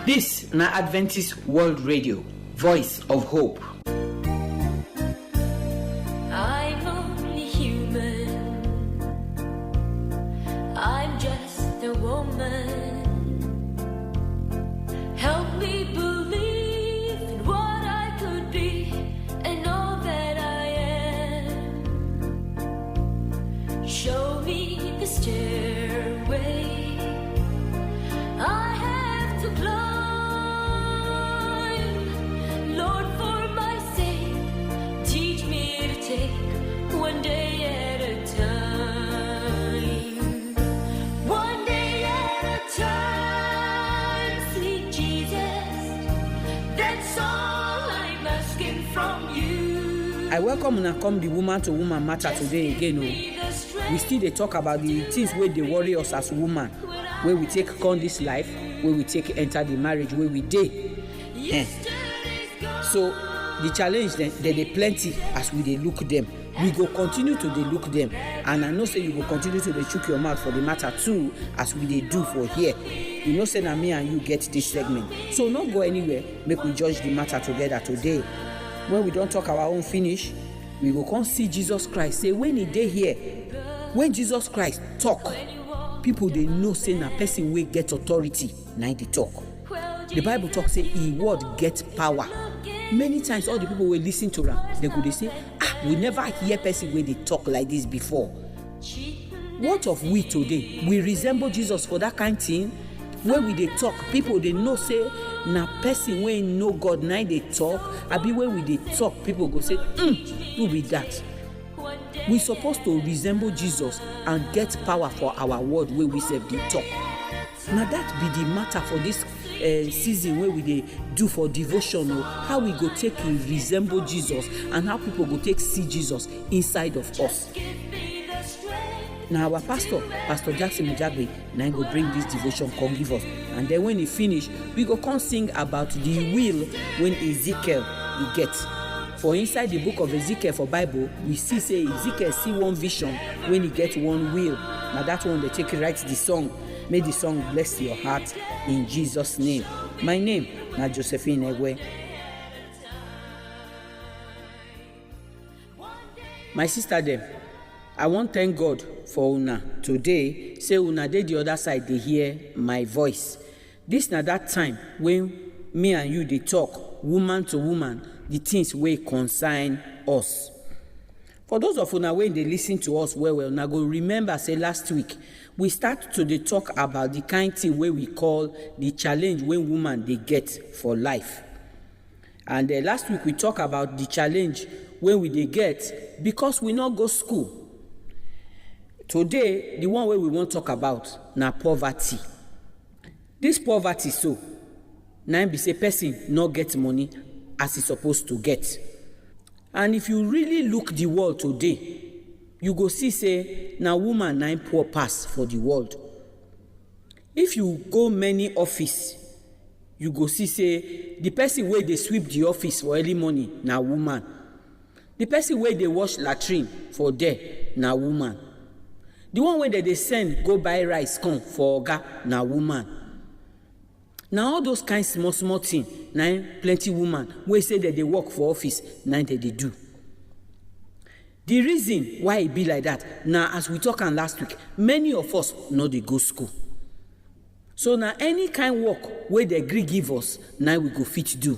This na Adventist World Radio, Voice of Hope. I'm only human. I'm just a woman. Help me believe in what I could be and all that I am. Show me the stairway I have to climb. Lord, for my sake, teach me to take one day at a time. One day at a time, sweet Jesus. That's all I'm asking from you. I welcome una come the woman to woman matter today again. We still dey talk about the things wey dey worry us as woman, where we take come this life, where we take enter the marriage, where we dey. So the challenge dem dey plenty as we dey look them. We go continue to dey look them, and I know say you go continue to dey chook your mouth for the matter too, as we dey do for here. You know say na me and you get this segment, so no go anywhere. Make we judge the matter together today. When we don talk our own finish, we go come see Jesus Christ. Say when he dey here, when Jesus Christ talk, people dey know say na person wey get authority na dey talk. The Bible talk say him word get power. Many times all the people wey listen to am, they go dey say, we never hear person wey dey talk like this before. What of we today? We resemble Jesus for that kind thing. When we dey talk, people dey know say na person wey know God na dey talk. Abi when we dey talk, people go say, who be that? We supposed to resemble Jesus and get power for our word wey we sef dey talk. Na that be the matter for this season wey we dey do for devotion, how we go take resemble Jesus and how people go take see Jesus inside of us. Now our pastor Jackson Mujagbe, now go bring this devotion, come give us, and then when he finish, we go come sing about the will when Ezekiel he gets. For inside the book of Ezekiel for Bible, we see say Ezekiel see one vision when he get one will. Now that one they take write the song. May the song bless your heart in Jesus' name. My name na Josephine Egwe. My sister them, I want to thank God for una today. Say una dey the other side, they hear my voice. This na that time when me and you they talk woman to woman, the things wey concern us. For those of una when they listen to us well, now go remember say last week we start to dey talk about the kind thing wey we call the challenge when woman they get for life. And last week we talk about the challenge when we dey get because we not go school. Today the one way we want to talk about na poverty. This poverty so na be say person not get money as he supposed to get. And if you really look the world today, you go see say na woman na poor pass for the world. If you go many office, you go see say the person wey dey sweep the office for early morning na woman. The person wey dey wash latrine for there na woman. The one wey they send go buy rice come for oga na woman. Now all those kind small things, na plenty woman wey say that they work for office, na they do. The reason why it be like that, now as we talk on last week, many of us no dey go school. So now any kind work where they agree give us, now we go fit do.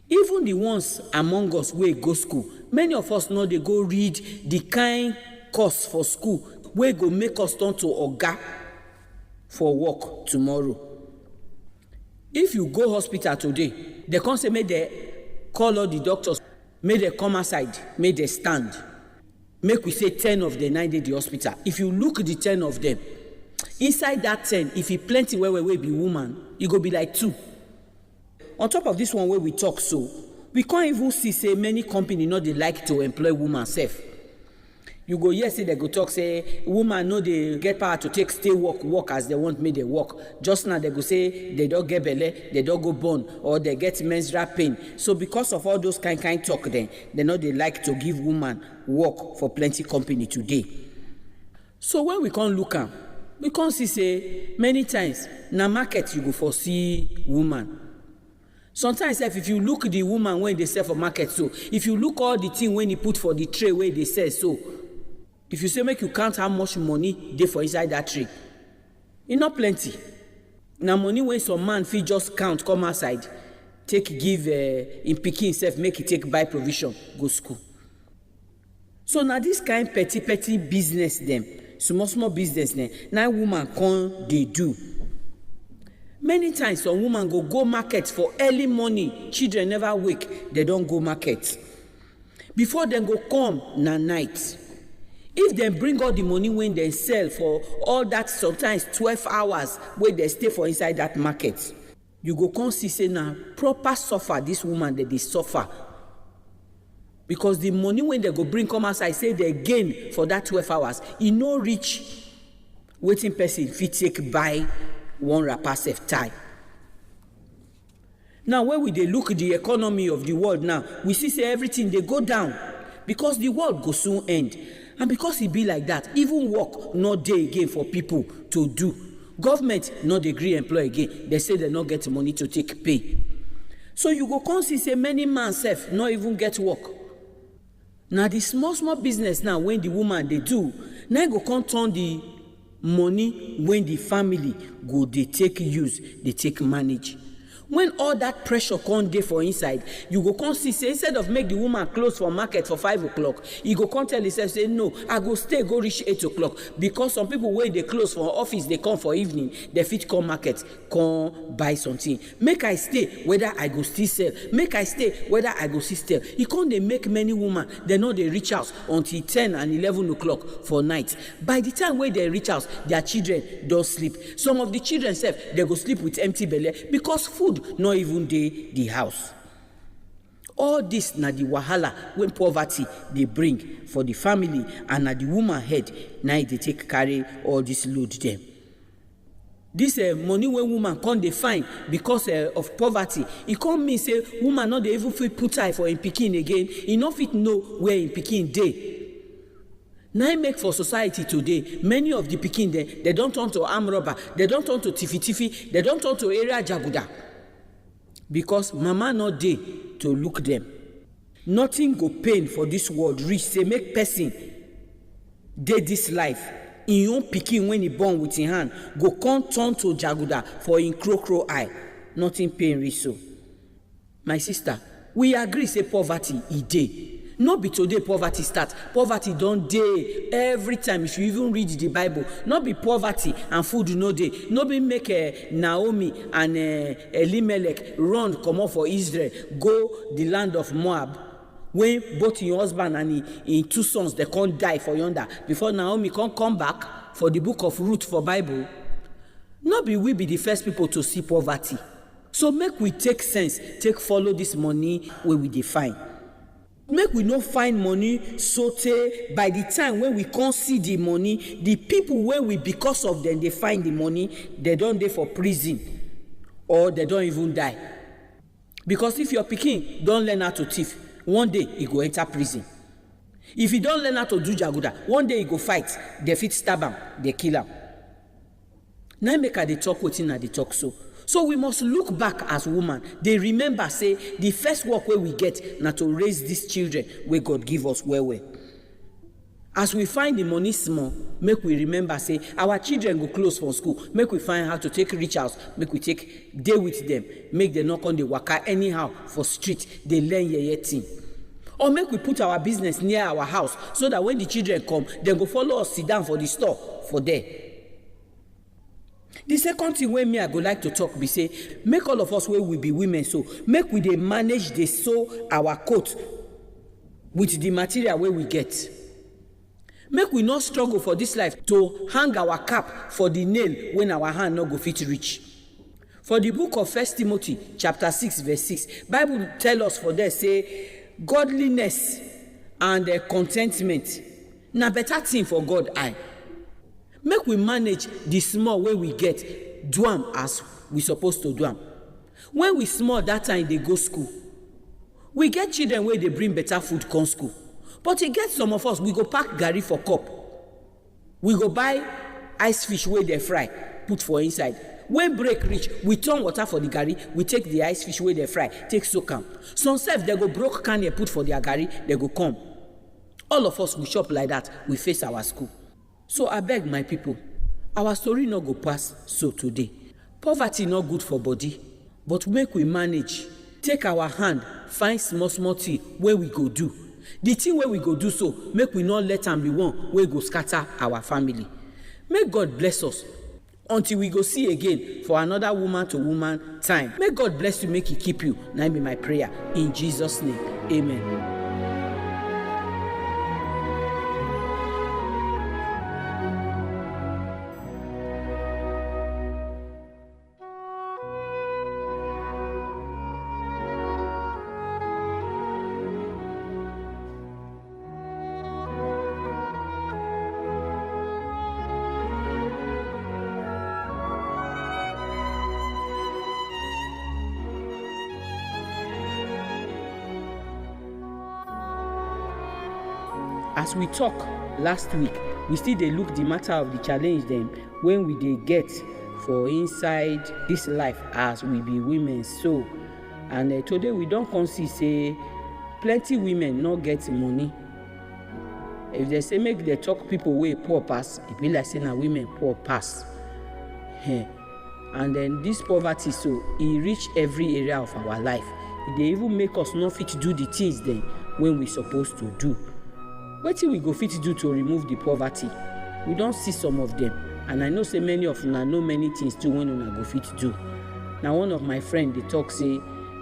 Even the ones among us wey go school, many of us no dey go read the kind course for school wey go make us turn to oga for work tomorrow. If you go hospital today, they come say make they call all the doctors, make they come outside, make they stand. Make we say 10 of the 9 dey the hospital. If you look at the 10 of them, inside that 10, if e plenty where be woman, e go be like 2. On top of this one where we talk so, we can't even see say many company no dey like to employ woman self. You go hear say they go talk say woman no dey get power to take stay work as they want make they work. Just now they go say they don't get belle, they don't go born, or they get menstrual pain. So because of all those kind talk then, they know they like to give woman work for plenty company today. So when we can't look am, we come see say many times na market you go for see woman. Sometimes if you look the woman when they sell for market, so if you look all the thing when he put for the tray where they sell, so if you say make you count how much money dey for inside that tray, e not plenty. Na money wey some man fit just count come outside take give him pikin sef make e take buy provision go school. So na this kind petty business dem, small business dem, na woman come dey do. Many times some woman go market for early morning, children never wake, they don go market. Before dem go come na night. If dem bring all the money wey dem sell for all that sometimes 12 hours wey dem stay for inside that market, you go come see say na proper suffer this woman dey suffer. Because the money wey dem go bring come outside say dem gain for that 12 hours, e no reach wetin person fit take buy one wrapper sef tie. Now when we dey look the economy of the world now, we see say everything dey go down because the world go soon end. And because e be like that, even work no dey again for people to do. Government no dey gree employ again. They say they no get money to take pay. So you go come see say many man sef no even get work. Now the small business now when the woman dey do, now go come turn the money when the family go dey take use, dey take manage. When all that pressure come dey for inside, you go come see say instead of make the woman close for market for 5 o'clock, you go come tell yourself say no, I go stay go reach 8 o'clock, because some people wey dey close for office dey come for evening, they fit come market come buy something. Make I stay whether I go still sell, make I stay whether I go still sell. E come dey make many women they no dey reach house until 10 and 11 o'clock for night. By the time wey they reach house, their children don sleep. Some of the children sef they go sleep with empty belle because food not even dey the house. All this na the wahala when poverty they bring for the family, and na the woman head na they take carry all this load them. This money when woman can't define because of poverty, it can't mean say woman not dey even fit put eye for him pikin again. He no fit know where him pikin dey. Now make for society today, many of the pikin they don't turn to arm robber, they don't turn to tiffy, they don't turn to area jaguda. Because mama not dey to look them. Nothing go pain for this world reach say make person dey this life. In own pikin when he born with him hand go come turn to jaguda for in crow eye. Nothing pain reach so. My sister, we agree say poverty e dey. No be today poverty start. Poverty don dey every time. If you even read the Bible, not be poverty and food no dey. No be make Naomi and Elimelech run comot for Israel go the land of Moab, when both your husband and him 2 sons they can't die for yonder before Naomi can't come back for the book of Ruth for Bible. Not be we be the first people to see poverty. So make we take sense, take follow this money where we define. Make we no find money so by the time when we can't see the money, the people where we because of them they find the money, they don't dey for prison or they don't even die. Because if your pikin don't learn how to thief, one day he go enter prison. If he don't learn how to do jaguda, one day he go fight, they fit stab him, they kill him. Now make her they talk wetin na they talk so. So we must look back as woman. They remember say the first work where we get na to raise these children where God give us well. As we find the money small, make we remember say our children go close from school. Make we find how to take reach house. Make we take day with them. Make them not on the waka anyhow for street. They learn your thing. Or make we put our business near our house so that when the children come, they go follow us sit down for the store for there. The second thing wey me I go like to talk be say make all of us wey we be women so make we dey manage dey sew our coat with the material wey we get. Make we not struggle for this life to hang our cap for the nail when our hand no go fit reach. For the book of 1 Timothy chapter 6 verse 6, Bible tell us for there say godliness and contentment na better thing for God eye. Make we manage the small way we get, do am as we supposed to do am. When we small that time they go school, we get children where they bring better food come school. But you get some of us, we go pack garri for cup. We go buy ice fish wey dey fry put for inside. When break reach, we turn water for the garri, we take the ice fish wey dey fry take soak am. Some sef dey go broke kernel put for their garri, dey go come. All of us we chop like that, we face our school. So abeg my people, our story no go pass so today. Poverty no good for body, but make we manage. Take our hand, find small thing wey we go do. The thing wey we go do so, make we not let am be one wey go scatter our family. Make God bless us until we go see again for another woman to woman time. May God bless you, make He keep you. Na be my prayer in Jesus' name. Amen. As we talk last week, we still dey look the matter of the challenge dem when we dey get for inside this life as we be women so. And today we don come see say plenty women no get money. If they say make they talk people wey poor pass, e be like say na women poor pass. And then this poverty so e reach every area of our life. E dey even make us no fit do the things dem when we suppose to do. Wetin we go fit do to remove the poverty? We don see some of them, and I know say many of una know many things too when una go fit do. Now one of my friend dey talk say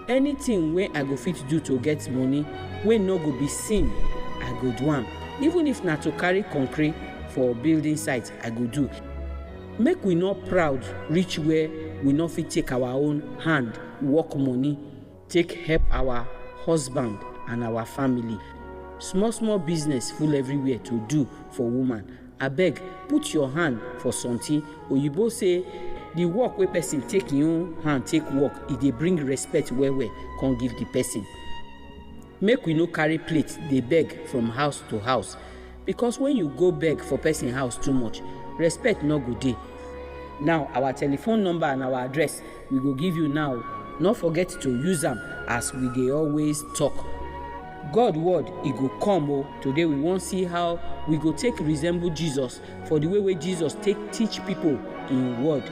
anything wey I go fit do to get money wey no go be sin, I go do am. Even if na to carry concrete for building site, I go do. Make we not proud reach where we no fit take our own hand work money take help our husband and our family. Small business full everywhere to do for woman. Abeg, put your hand for something. Oyibo say the work wey person take im own hand take work, e dey bring respect well come give the person. Make we no carry plate dey beg from house to house, because when you go beg for person house too much, respect no go dey. Now our telephone number and our address we go give you now. No forget to use am as we dey always talk. God word e go come. Today we wan see how we go take resemble Jesus for the way Jesus take teach people in word.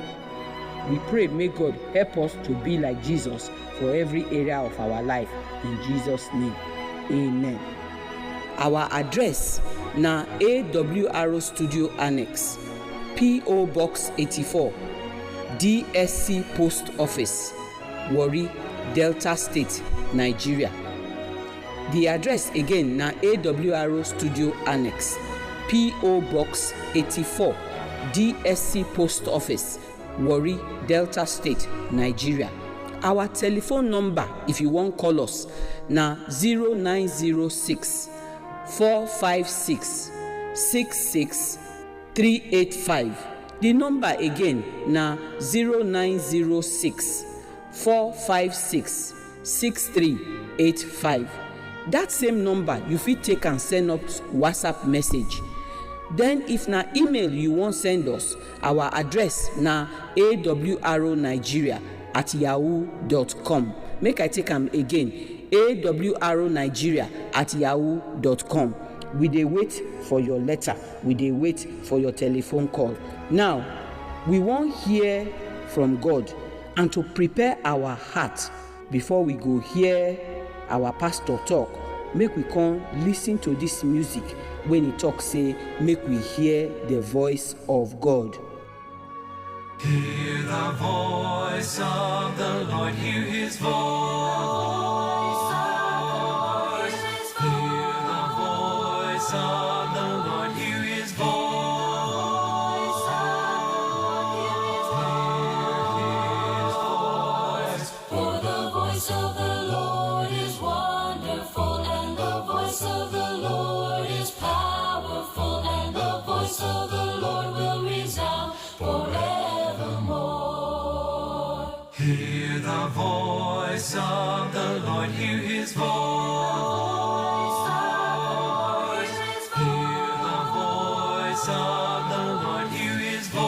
We pray may God help us to be like Jesus for every area of our life. In Jesus' name, amen. Our address na AWR Studio Annex, P.O. Box 84, DSC Post Office, Warri, Delta State, Nigeria. The address again na AWR Studio Annex, P.O. Box 84, DSC Post Office, Warri, Delta State, Nigeria. Our telephone number, if you wan call us, na 0906 456 66385. The number again na 0906 456 6385. That same number you fit take and send us WhatsApp message. Then if na email you wan send us, our address na awronigeria@yahoo.com. Make I take am again, awronigeria@yahoo.com. We dey wait for your letter, we dey wait for your telephone call. Now we wan hear from God, and to prepare our heart before we go hear our pastor talk, make we come listen to this music when he talk say make we hear the voice of God. Hear the voice of the Lord, hear his voice. Hear the voice of the Lord, hear his voice. Hear his voice. For the voice of the Lord is wonderful, and the voice of the Lord is powerful, and the voice of the Lord will resound forevermore. Hear the voice of the Lord, hear his voice. Hear the voice of the Lord, hear his voice.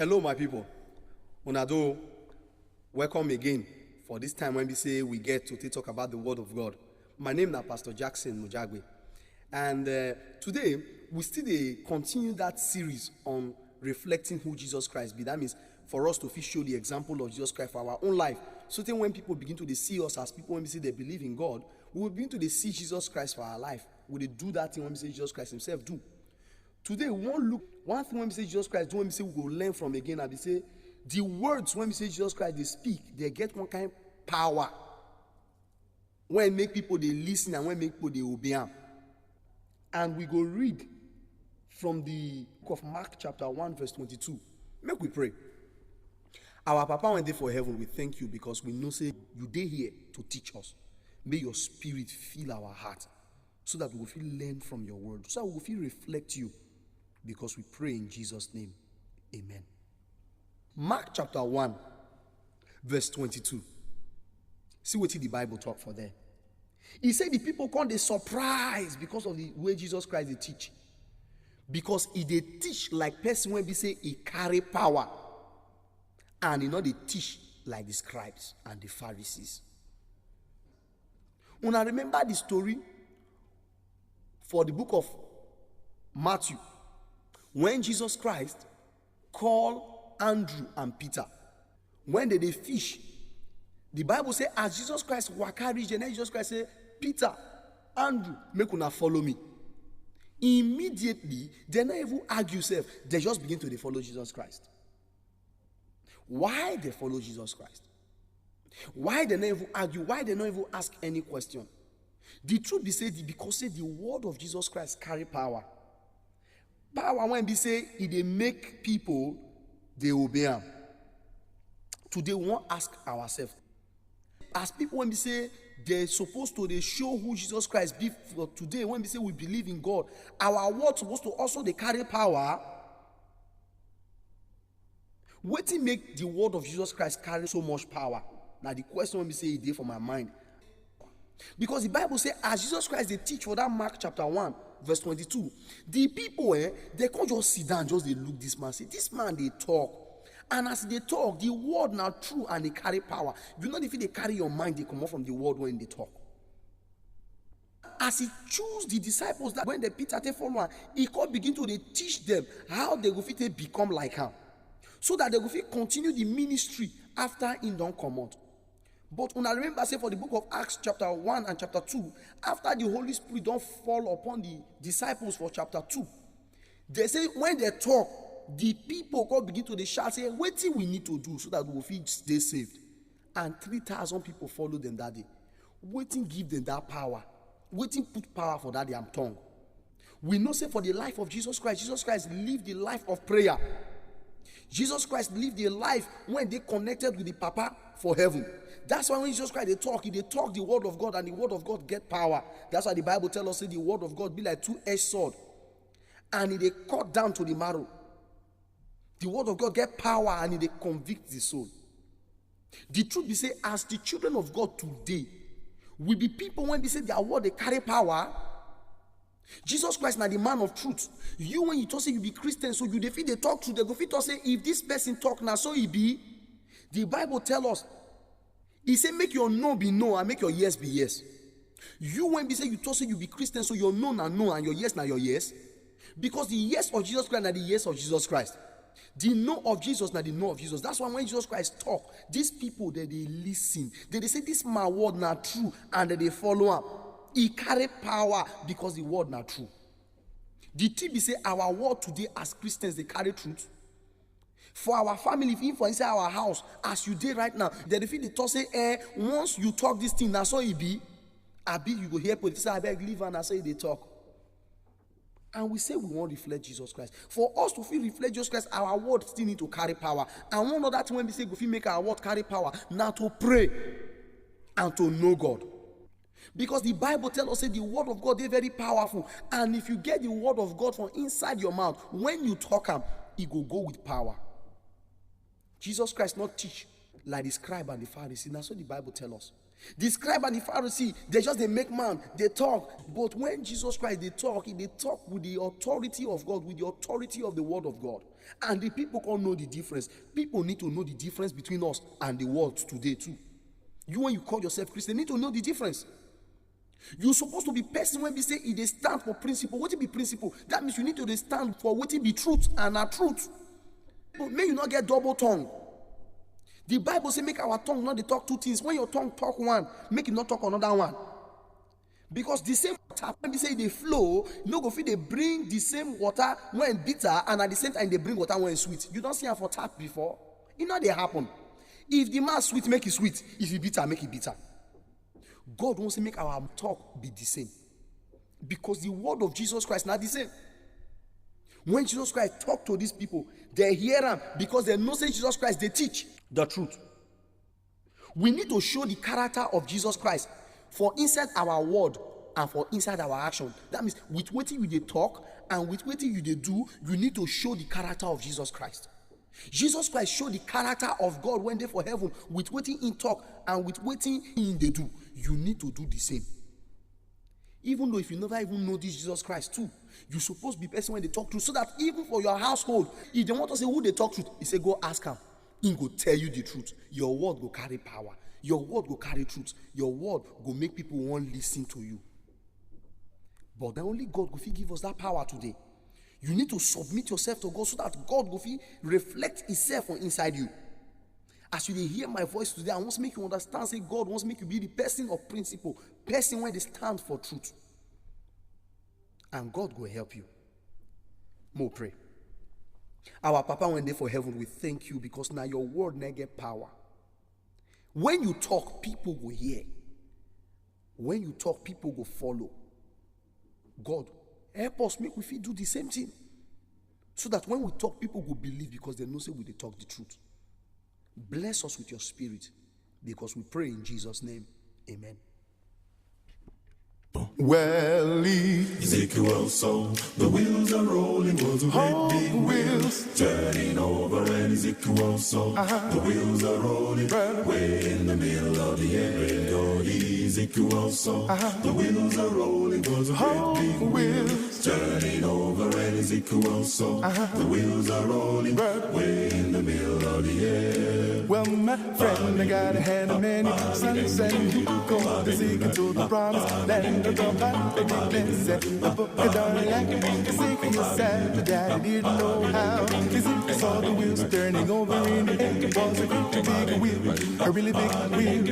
Hello, my people. Unado, welcome again for this time when we say we get to talk about the Word of God. My name is Pastor Jackson Mujagwe. And today, we still continue that series on reflecting who Jesus Christ be. That means for us to show the example of Jesus Christ for our own life. So then when people begin to see us as people, when we say they believe in God, we will begin to see Jesus Christ for our life. We will do that thing when we say Jesus Christ himself do. Today, we won't look, one thing when we say Jesus Christ do, when we say we will learn from again, and we say the words when we say Jesus Christ, they speak, they get one kind of power. When make people they listen and when make people they obey them. And we go read from the book of Mark chapter 1 verse 22. Make we pray. Our Papa when they for heaven, we thank you because we know say you dey here to teach us. May your spirit fill our heart so that we will feel learn from your word. So that we will feel reflect you because we pray in Jesus' name. Amen. Mark chapter 1 verse 22. See what the Bible talk for there. He said the people come they surprised because of the way Jesus Christ they teach. Because he they teach like person when we say he carry power. And he know they teach like the scribes and the Pharisees. When I remember the story for the book of Matthew, when Jesus Christ called Andrew and Peter, when they fish, the Bible says as Jesus Christ waka reach, and then Jesus Christ say, Peter, Andrew, make una follow me. Immediately, they not even argue self, they just begin to follow Jesus Christ. Why they follow Jesus Christ? Why they not even argue? Why they not even ask any question? The truth be said, because say the word of Jesus Christ carry power. Power when we say it they make people they obey him. Today we won't ask ourselves. As people when we say they're supposed to they show who Jesus Christ be for today, when we say we believe in God, our word supposed to also they carry power. What to make the word of Jesus Christ carry so much power? Now the question when we say it there for my mind. Because the Bible says as Jesus Christ they teach for that Mark chapter 1 verse 22, the people they can't just sit down, just they look this man, say this man they talk. And as they talk, the word now true and they carry power. You know if they carry your mind, they come out from the word when they talk. As he choose the disciples that when the Peter they follow, he could begin to they teach them how they go fit become like him. So that they will continue the ministry after him don't come out. But when I remember, say for the book of Acts chapter 1 and chapter 2, after the Holy Spirit don't fall upon the disciples for chapter 2, they say when they talk, the people go begin to shout, say, what thing we need to do so that we will stay saved. And 3,000 people follow them that day. Waiting give them that power. Waiting put power for that damn tongue. We know say for the life of Jesus Christ lived the life of prayer. Jesus Christ lived a life when they connected with the Papa for heaven. That's why when Jesus Christ they talk the word of God, and the word of God get power. That's why the Bible tells us that the word of God be like two-edged sword, and they cut down to the marrow. The word of God get power and they convict the soul. The truth be say, as the children of God today, we be people when they say their word they carry power. Jesus Christ now the man of truth. You when you talk say you be Christian, so you defeat they talk truth, they go fit to say if this person talk now, so he be. The Bible tell us, he say make your no be no and make your yes be yes. You when we say you talk say you be Christian, so your no na no and your yes na your yes. Because the yes of Jesus Christ na the yes of Jesus Christ. The no of Jesus na the no of Jesus. That's why when Jesus Christ talk, these people they listen. They say this my word na true and they follow up. He carry power because the word not true. The thing say our word today as Christians they carry truth. For our family, if for inside our house, as you did right now, they feel the talk say, once you talk this thing, that's all it be. You go hear politicians, I beg leave and I say they talk. And we say we want to reflect Jesus Christ. For us to feel reflect Jesus Christ, our word still need to carry power. And one of that when we say we make our word carry power, now to pray and to know God. Because the Bible tells us that the word of God is very powerful. And if you get the word of God from inside your mouth, when you talk it will go with power. Jesus Christ not teach like the scribe and the Pharisee. That's what the Bible tells us. The scribe and the Pharisee, they make man, they talk. But when Jesus Christ, they talk with the authority of God, with the authority of the word of God. And the people can't know the difference. People need to know the difference between us and the world today too. You, when you call yourself Christian, need to know the difference. You're supposed to be person when we say they stand for principle. What it be principle? That means you need to stand for what it be truth and our truth. But may you not get double tongue. The Bible say make our tongue not they talk two things. When your tongue talk one, make it not talk another one. Because the same water, when we say they flow, you know, go feel they bring the same water when bitter, and at the same time they bring water when sweet. You don't see how for tap before. You know they happen. If the man sweet, make it sweet. If he bitter, make it bitter. God wants to make our talk be the same. Because the word of Jesus Christ not the same. When Jesus Christ talk to these people, they hear him because they know say Jesus Christ, they teach the truth. We need to show the character of Jesus Christ for inside our word and for inside our action. That means with what you they talk and with what you they do, you need to show the character of Jesus Christ. Jesus Christ showed the character of God when they for heaven with what he talk and with what he they do. You need to do the same. Even though if you never even know this Jesus Christ too, you're supposed to be person when they talk to, so that even for your household, if they want to say who they talk to, he say go ask him. He go tell you the truth. Your word go carry power. Your word go carry truth. Your word go make people want to listen to you. But then only God go give us that power today. You need to submit yourself to God so that God go reflect himself on inside you. As you hear my voice today, I want to make you understand, say God wants to make you be the person of principle, person where they stand for truth. And God will help you. More pray. Our Papa, when they for heaven, we thank you because now your word now get power. When you talk, people will hear. When you talk, people will follow. God, help us make we do the same thing. So that when we talk, people will believe because they know say we they talk the truth. Bless us with your spirit because we pray in Jesus' name. Amen. Well, Ezekiel saw the wheels are rolling, was a great big wheels turning over, and Ezekiel saw the wheels are rolling, way in the middle of the air. God, Ezekiel saw the wheels are rolling, was a great big wheels turning over, and Ezekiel saw the wheels are rolling, way in the middle of the air. Well, my friend, I got a hand of many sons, and you go to seek into the promised land. The book of darling like Ezekiel said, but daddy didn't know how. Ezekiel saw the wheels turning over in the air. It was a great big wheel, a really big wheel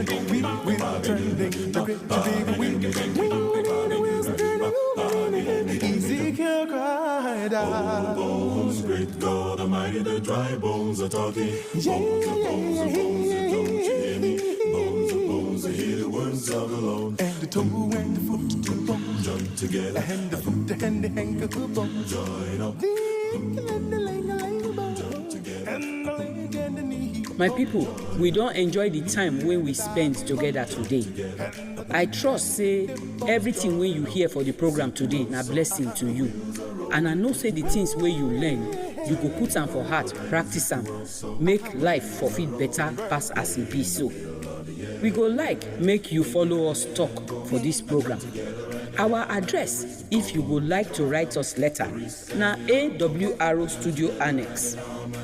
turning, a great big wheel. The wheels turning over in the air. Ezekiel cried out, bones, great God Almighty, the dry bones are talking. Bones, don't you hear me? Bones, I hear the words of the Lord. And the toe and the foot, the bone join together. And the foot and the ankle, the bone join up. My people, we don't enjoy the time when we spend together today. I trust say everything when you hear for the program today na blessing to you. And I know say the things where you learn, you go put them for heart, practice them, make life for fit better pass as it be so. We go make you follow us talk for this program. Our address, if you would like to write us letter, na AWR Studio Annex,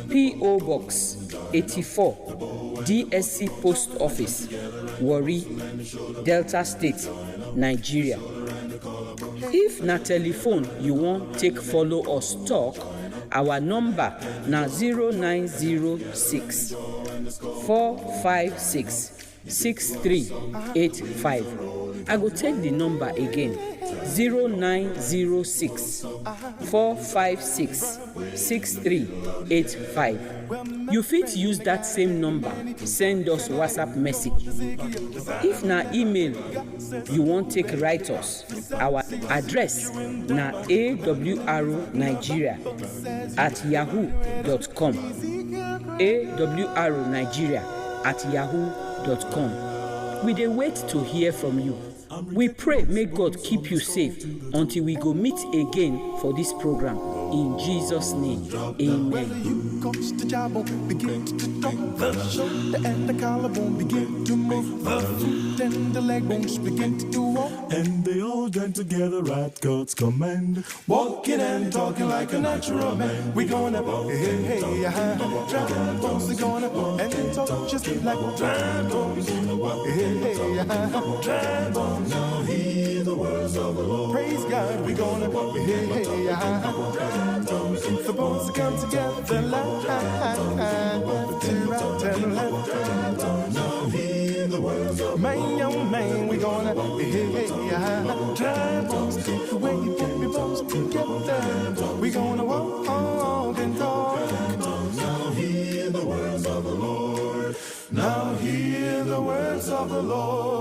P.O. Box 84, DSC Post Office, Warri, Delta State, Nigeria. If na telephone you want take follow us talk, our number na 0906 456 6385. I go take the number again. 0906 456 6385. You fit use that same number, send us WhatsApp message. If na email you want take write us, our address na awrnigeria@yahoo.com. awrnigeria@yahoo.com. We dey wait to hear from you. We pray may God keep you safe until we go meet again for this program. In Jesus' name, amen. You coach the jawbone, begin to talk. The shoulder and the collarbone begin to move. The foot and the leg bones begin to do walk. And they all join together at God's command. Walking and talking like a natural man. We gonna hey, hey, dry bones are gonna and talk just like dry bones. Hey, hey, dry bones. Now hear the words of the Lord. Praise God, we gonna hey, hey, dry bones. The bones come together like to right and left. Now hear the words of man, young man, we gonna hey, dry bones. The way you get me bones together, we gonna walk and talk. Now hear the words of the Lord. Now hear the words of the Lord.